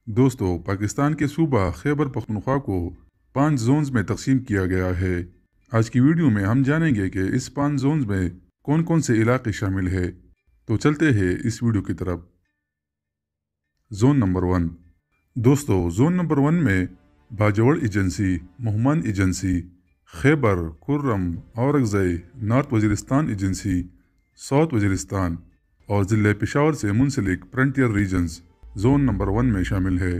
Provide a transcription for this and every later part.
دوستو پاکستان کے صوبہ خیبر پختونخوا کو 5 زونز میں تقسیم کیا گیا ہے۔ آج کی ویڈیو میں ہم جانیں گے کہ اس 5 زونز میں کون کون سے علاقے شامل ہیں۔ تو چلتے ہیں اس ویڈیو کی طرف۔ Zone number 1۔ دوستو زون نمبر 1 میں باجوڑ ایجنسی، مہمان ایجنسی، خیبر، کرم، Orakzai, north Waziristan agency, south Waziristan اور ضلع پشاور سے منسلک فرنٹیئر ریجنز زون نمبر 1 میں شامل ہے۔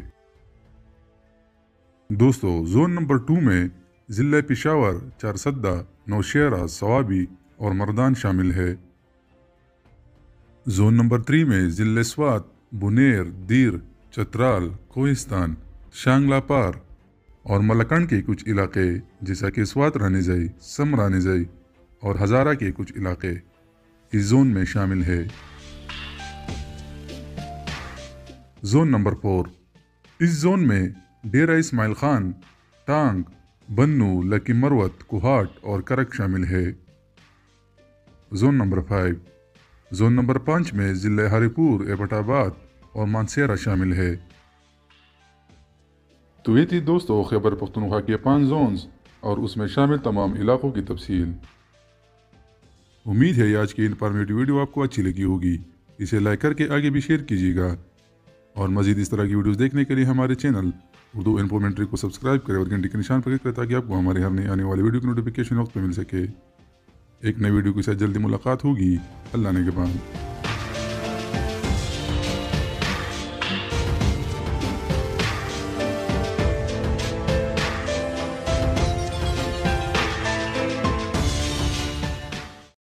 دوستو زون نمبر 2 میں ضلع پشاور، چارسدہ، نوشہرہ، سوابی اور مردان شامل ہے۔ زون نمبر 3 میں ضلع سوات، بنیر، دیر، چترال، کوہستان، شانگلہ پار اور ملکنڈ کے کچھ علاقے جیسا کہ سوات رانیزئی، سم رانیزئی اور ہزارہ کے کچھ علاقے اس زون میں شامل ہے۔ Zone number 4۔ اس زون میں ڈیرہ اسماعیل خان، ٹانگ، بنو، لکی مروت، کوہاٹ اور کرک شامل ہے۔ Zone number 5۔ زون نمبر 5 میں ضلع ہری پور، ایبٹ آباد اور مانسہرہ شامل ہے۔ تو یہ تھی دوستو خیبر پختونخوا کے 5 زونز اور اس میں شامل تمام علاقوں کی تفصیل۔ امید ہے یہ آج کی انفارمیٹیو ویڈیو آپ کو اچھی لگی ہوگی۔ اسے لائک کر کے آگے بھی شیئر کیجیے گا اور مزید اس طرح کی ویڈیوز دیکھنے کے لیے ہمارے چینل اردو انفارمیٹری کو سبسکرائب کریں اور گھنٹی کے نشان پر کلک کریں تاکہ آپ کو ہمارے ہر نئی آنے والی ویڈیو کی نوٹیفیکیشن وقت پہ مل سکے۔ ایک نئی ویڈیو کے ساتھ جلدی ملاقات ہوگی۔ اللہ نے کے بعد۔